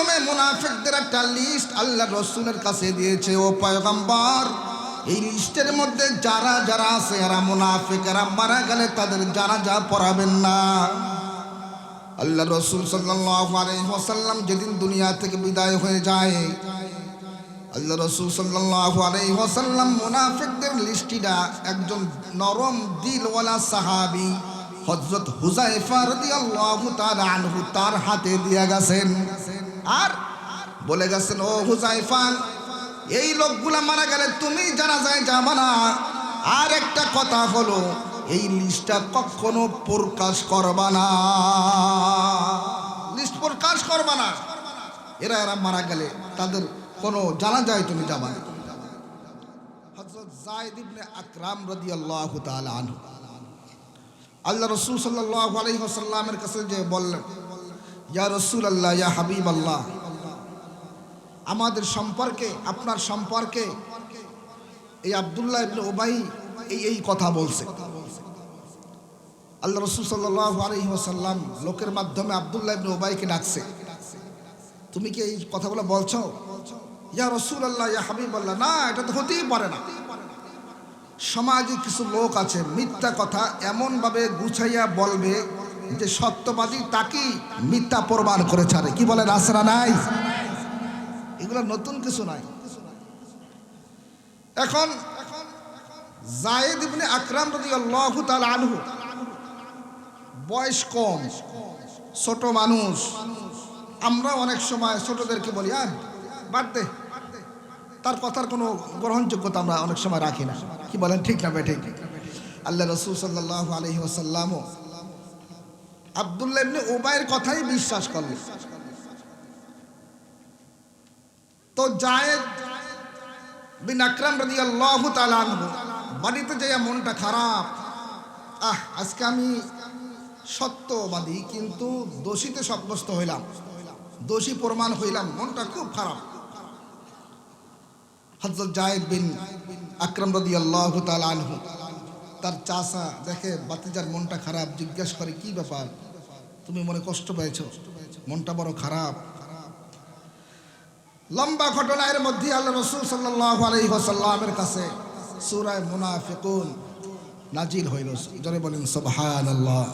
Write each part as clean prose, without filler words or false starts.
মাধ্যমে মুনাফিকদের একটা লিস্ট আল্লাহ রাসূলের কাছে দিয়েছে। ও পয়গম্বর, এই লিস্টের মধ্যে যারা যারা আছে এরা মুনাফিক, এরা মারা গেলে তাদের জানাজা পড়াবেন না। আল্লাহ রাসূল সাল্লাল্লাহু আলাইহি ওয়াসাল্লাম যেদিন দুনিয়া থেকে বিদায় হয়ে যায়, আল্লাহ রাসূল সাল্লাল্লাহু আলাইহি ওয়াসাল্লাম মুনাফিকদের লিস্টিটা একজন নরম দিলওয়ালা সাহাবী হযরত হুযায়ফা রাদিয়াল্লাহু তাআলা আনহু তার হাতে দিয়ে গেছেন। আর বলে গেছেন, ও হুযায়ফা, এই লোকগুলা মারা গেলে তুমি জানাজায় যাবে না। আর একটা কথা হলো, এই লিস্টটা কখনো প্রকাশ করবা না, লিস্ট প্রকাশ করবা না। এরা মারা গেলে তাদের কোনো জানাজায় তুমি যাবা না। হযরত যায়েদ ইবনে আকরাম রাদিয়াল্লাহু তাআলা আনহু আল্লাহ রাসূল সাল্লাল্লাহু আলাইহি ওয়াসাল্লামের কাছে যে বললেন, ইয়া রাসূলুল্লাহ, ইয়া হাবিবাল্লাহ, আমাদের সম্পর্কে, আপনার সম্পর্কে এই আব্দুল্লাহ ইবনে উবাই এই কথা বলছে। আল্লাহ রাসূল সাল্লাল্লাহু আলাইহি ওয়াসাল্লাম লোকের মাধ্যমে আব্দুল্লাহ ইবনে উবাইকে ডাকছে, তুমি কি এই কথাগুলো বলছো? ইয়া রাসূলুল্লাহ, ইয়া হাবিবাল্লাহ, না, এটা তো হতেই পারে না। সমাজে কিছু লোক আছে মিথ্যা কথা এমনভাবে গুছাইয়া বলবে যে সত্যবাদী তাকেই মিথ্যা প্রমাণ করে ছাড়ে। কি বলেন, আছে না নাই? এগুলো নতুন কিছু নাই। এখন যায়েদ ইবনে আকরাম রাদিয়াল্লাহু তাআলা আনহু বয়স কম, ছোট মানুষ। আমরা অনেক সময় ছোটদেরকে বলি, আর বাদ দে, তার কথার কোনো গ্রহণযোগ্যতা আমরা অনেক সময় রাখি না। কি বলেন, ঠিক না বেঠিক? আল্লাহ রাসূল সাল্লাল্লাহু আলাইহি ওয়াসাল্লাম আব্দুল্লাহ ইবনে উবাইয়ের কথাই বিশ্বাস করলেন। তো যায়েদ বিন আকরাম রাদিয়াল্লাহু তাআলা আনহু বাড়িতে যাইয়া মনটা খারাপ, আজকে আমি সত্যবাদী কিন্তু দোষীতে সাব্যস্ত হইলাম, দোষী প্রমাণ হইলাম, মনটা খুব খারাপ। হযরত যায়েদ বিন আকরাম রাদিয়াল্লাহু তাআলা আনহু তার চাচা দেখে বাতিজার মনটা খারাপ, জিজ্ঞেস করে, কি ব্যাপার, তুমি মনে কষ্ট পেয়েছো, মনটা বড় খারাপ। লম্বা ঘটনা। এর মধ্যে আল্লাহ রাসূল সাল্লাল্লাহু আলাইহি ওয়াসাল্লামের কাছে সূরা মুনাফিকুন নাজিল হইল। জোরে বলেন সুবহানাল্লাহ।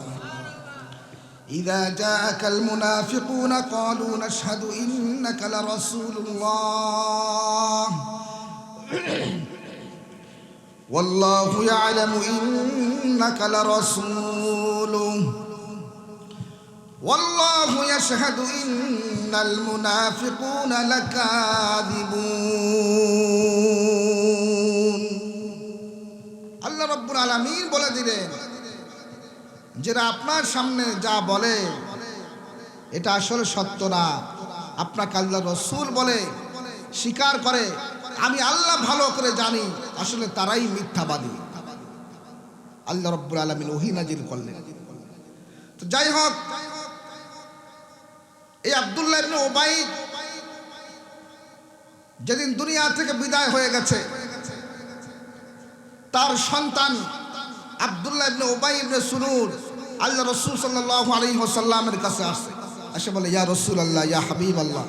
ইযা জাআকাল মুনাফিকুনা ক্বালু নাশহাদু ইন্নাকা লারাসূলুল্লাহ ওয়াল্লাহু ইয়ালামু ইন্নাকা লারাসূলুহু ওয়াল্লাহু ইয়াশহাদু ইন্নাল মুনাফিকুনা লাকাযিবুন। আল্লাহ রাব্বুল আলামিন বলে দিলেন, যারা আপনার সামনে যা বলে এটা আসলে সত্য না, আপনাকে আল্লাহ রাসূল বলে স্বীকার করে, আমি আল্লাহ ভালো করে জানি আসলে তারাই মিথ্যাবাদী। আল্লাহ রাব্বুল আলামিন ওহী নাজিল করলেন। তো যাই হোক, এই আব্দুল্লাহ ইবনে উবাই যেদিন দুনিয়া থেকে বিদায় হয়ে গেছে, তার সন্তান আব্দুল্লাহ ইবনে উবাই ইবনে সুলুল আল্লাহ রাসূল সাল্লাল্লাহু আলাইহি ওয়াসাল্লামের কাছে আসে, এসে বলে, ইয়া রাসূলুল্লাহ, ইয়া হাবিবাল্লাহ,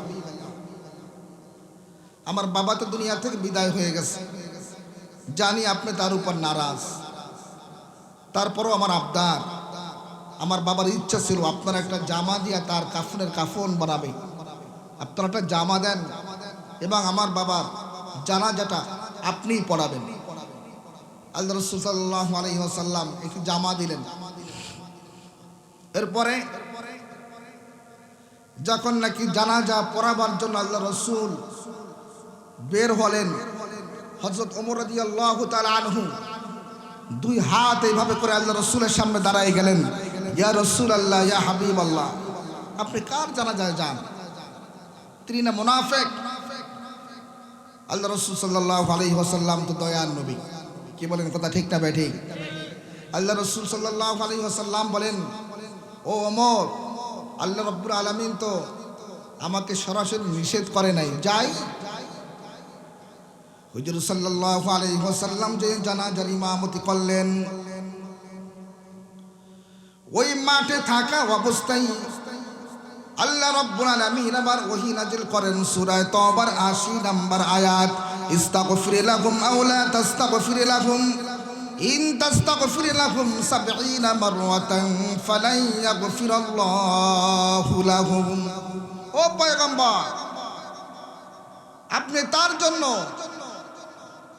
আমার বাবা তো দুনিয়া থেকে বিদায় হয়ে গেছে, জানি আপনি তার উপর নারাজ, তারপরও আমার আবদার, আমার বাবার ইচ্ছা ছিল আপনারা একটা জামা দিয়া তার কাফনের কাফন বানাবে, আপনারা একটা জামা দেন এবং আমার বাবার জানাজাটা আপনিই পড়াবেন। আল্লাহ রাসূল সাল্লাল্লাহু আলাইহি ওয়াসাল্লাম একটু জামা দিলেন। এরপরে যখন নাকি জানাজা পড়াবার জন্য আল্লাহ রাসূল বের হলেন, হযরত ওমর রাদিয়াল্লাহু তাআলা আনহু দুই হাত এইভাবে করে আল্লাহ রাসূলের সামনে দাঁড়ায় গেলেন, ইয়া রাসূলুল্লাহ, ইয়া হাবিবাল্লাহ, আপনি কার জানাজায় যান? তিনি না মুনাফিক। আল্লাহ রাসূল সাল্লাল্লাহু আলাইহি ওয়াসাল্লাম তো দয়ার নবী, কি বলেন, কথা ঠিক না ভাই? ঠিক। আল্লাহ রাসূল সাল্লাল্লাহু আলাইহি ওয়াসাল্লাম বলেন, ও ওমর, আল্লাহ রাব্বুল আলামিন তো আমাকে সরাসরি নিষেধ করে নাই, যাই। হুজুর সাল্লাল্লাহু আলাইহি ওয়াসাল্লাম যে জানাজার ইমামতি করলেন, ওই মাঠে থাকা অবস্থায় আল্লাহ রাব্বুল আলামিন আবার ওহী নাযিল করেন সূরা তাওবার ৮০ নম্বর আয়াত, ইস্তাগফির লাহুম আও লা তাস্তাগফির লাহুম ইন তাস্তাগফির লাহুম ৭০ মাররাতান ফালান ইয়াগফিরাল্লাহু লাহুম। ও পয়গম্বর, আপনি তার জন্য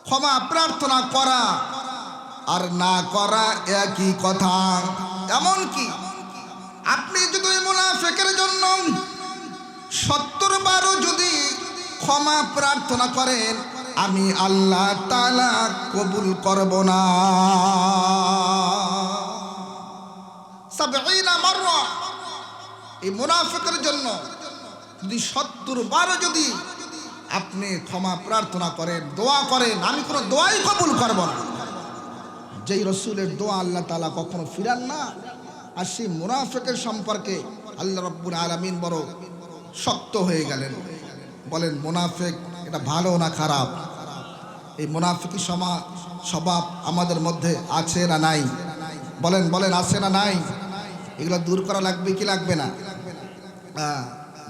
ক্ষমা প্রার্থনা করা আর না করা একই কথা। এমনকি আপনি যদি মুনাফিকের জন্য ৭০ বারও যদি ক্ষমা প্রার্থনা করেন, আমি আল্লাহ তাআলা কবুল করব না। ৭০ মাররা, এই মুনাফিকের জন্য যদি ৭০ বারও যদি আপনি ক্ষমা প্রার্থনা করেন, দোয়া করেন, আমি কোনো দোয়াই কবুল করব না। যেই রসুলের দোয়া আল্লাহ তাআলা কখনো ফিরান না, আর সেই মুনাফিকের সম্পর্কে আল্লাহ রাব্বুল আলামিন বড় শক্ত হয়ে গেলেন। বলেন মুনাফিক এটা ভালো না খারাপ? এই মুনাফিকি স্বভাব আমাদের মধ্যে আছে না নাই? বলেন বলেন, আছে না নাই? এগুলো দূর করা লাগবে কি লাগবে না?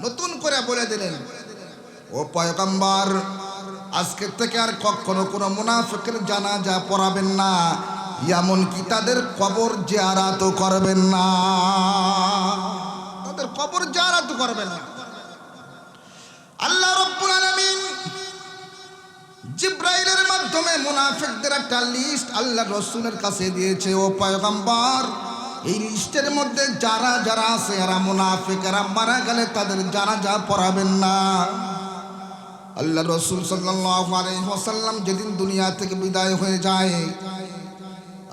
নতুন করে বলে দিলেন, ও পয়গম্বর, আজকে থেকে আর কখনো কোনো মুনাফিকের জানাজা পড়াবেন না, এমনকি তাদের কবর জিয়ারতও করবেন না। তাদের কবর জিয়ারতও করবেন না। আল্লাহ রাব্বুল আলামিন জিবরাইলের মাধ্যমে মুনাফিকদের একটা লিস্ট আল্লাহ রাসূলের কাছে দিয়েছে। ও পয়গম্বর, এই লিস্টের মধ্যে যারা যারা আছে এরা মুনাফিক, এরা মারা গেলে তাদের জানাজা পড়াবেন না। আল্লাহ রাসূল সাল্লাল্লাহু আলাইহি ওয়াসাল্লাম যেদিন দুনিয়া থেকে বিদায় হয়ে যায়,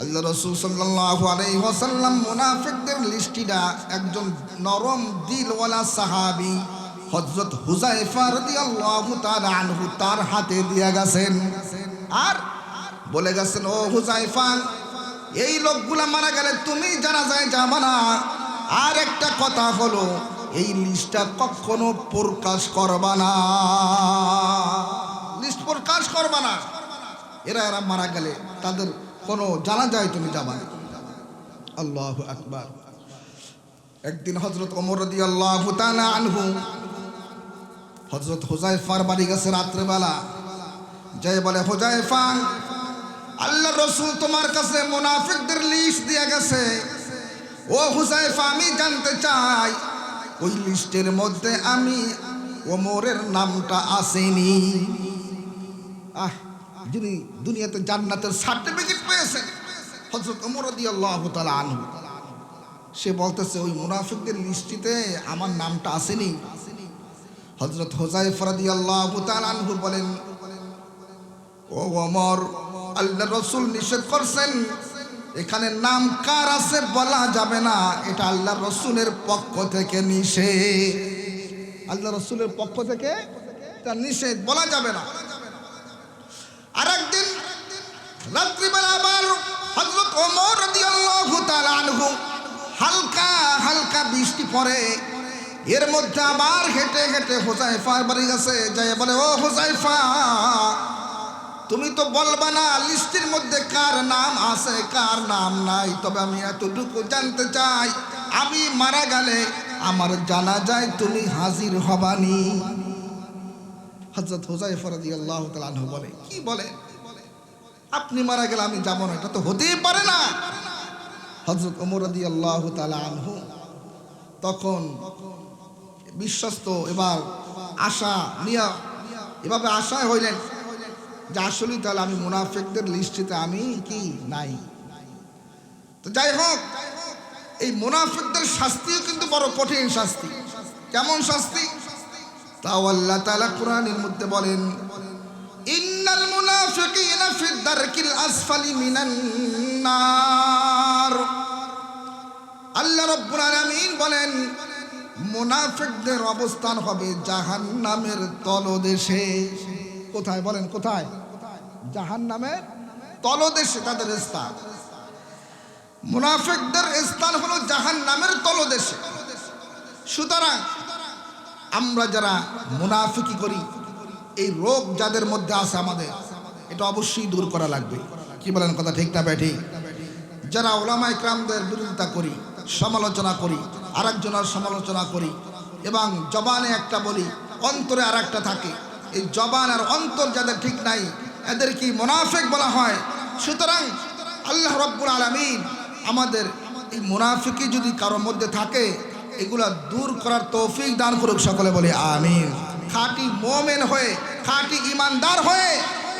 আল্লাহ রাসূল সাল্লাল্লাহু আলাইহি ওয়াসাল্লাম মুনাফিকদের লিস্টিটা একজন নরম দিলওয়ালা সাহাবী হযরত হুযায়ফা রাদিয়াল্লাহু তাআলা আনহু তার হাতে দিয়ে গেছেন, আর বলে গেছেন, ও হুযায়ফা, এই লোকগুলা মারা গেলে তুমি জানাজায় যাবে না। আর একটা কথা হলো, এই লিস্টটা কখনো প্রকাশ করবা না, লিস্ট প্রকাশ করবা না। এরা মারা গেলে তাদের কোনো জানাজায় তুমি যাবা না। আল্লাহু আকবার। একদিন হযরত ওমর রাদিয়াল্লাহু তাআলা আনহু হযরত হুযায়ফার বাড়ি গেছে রাত্রেবেলা, যাই বলে, হুযায়ফা, আল্লাহ রাসূল তোমার কাছে মুনাফিকদের লিস্ট দিয়ে গেছে। ও হুযায়ফা, আমি জানতে চাই ওই লিস্টের মধ্যে আমি ওমরের নামটা আসেনি? যিনি দুনিয়াতে জান্নাতের সার্টিফিকেট পেয়েছেন, হযরত ওমর রাদিয়াল্লাহু তাআলা আনহু, সে বলতেছে ওই মুনাফিকদের লিস্টিতে আমার নামটা আসেনি। হযরত হুযায়ফা রাদিয়াল্লাহু তাআলা আনহু বলেন, ও ওমর, আল্লাহ রাসূল নিষেধ করছেন, এখানে নাম কার আছে বলা যাবে না, এটা আল্লাহ রাসূলের পক্ষ থেকে নিষেধ। আল্লাহ রাসূলের পক্ষ থেকে তার নিষেধ, বলা যাবে না। আরেকদিন রাত্রিবেলা আবার হযরত ওমর রাদিয়াল্লাহু তাআলা আনহু হালকা হালকা বৃষ্টি পড়ে, এর মধ্যে আবার হেঁটে হেঁটে হুযায়ফার বাড়ি গেছে, যাই বলে, ও হুযায়ফা, তুমি তো বলবা না লিস্টের মধ্যে কার নাম আছে কার নাম নাই, তবে আমি এতটুকু জানতে চাই, আমি মারা গেলে আমার জানাজায় তুমি হাজির হবানি? হযরত হুযায়ফা রাদিয়াল্লাহু তাআলা আনহু বলে, কি বলে, আপনি মারা গেলে আমি যাব না? এটা তো হতেই পারে না। হযরত ওমর রাদিয়াল্লাহু তাআলা আনহু তখন বিশ্বস্ত, এবার আশা নিয়ে এভাবে আশায় হইলেন যে আসলে তাহলে আমি মুনাফিকদের লিস্টিতে আমি কি নাই। তো যাই হোক, এই মুনাফিকদের শাস্তিও কিন্তু বড় কঠিন শাস্তি। কেমন শাস্তি? তাও আল্লাহ তাআলা কোরআনের মধ্যে বলেন, ইন্নাল মুনাফিকিনা ফিদ দারকিল আসফালি মিনান নার। আল্লাহ রাব্বুল আলামিন বলেন, মুনাফিকদের অবস্থান হবে জাহান্নামের তলদেশে। কোথায় বলেন, কোথায়? জাহান্নামের তলদেশে তাদের স্থান। মুনাফিকদের স্থান হলো জাহান্নামের তলদেশে। সুতরাং আমরা যারা মুনাফিকি করি, এই রোগ যাদের মধ্যে আছে আমাদের, এটা অবশ্যই দূর করা লাগবে। কি বলেন, কথা ঠিক না ব্যাঠিক? যারা উলামায়ে কেরামদের বিরোধিতা করি, সমালোচনা করি, আরেকজনের সমালোচনা করি, এবং জবানে একটা বলি, অন্তরে আর একটা থাকে। এই জবান আর অন্তর যাদের ঠিক নাই এদের কি মুনাফিক বলা হয়। সুতরাং আল্লাহ রাব্বুল আলামিন আমাদের এই মুনাফিকি যদি কারোর মধ্যে থাকে এগুলা দূর করার তৌফিক দান করুক, সকলে বলি আমিন। খাঁটি মুমিন হয়ে, খাঁটি ইমানদার হয়ে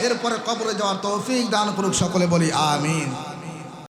এরপরে কবরে যাওয়ার তৌফিক দান করুক, সকলে বলি আমিন।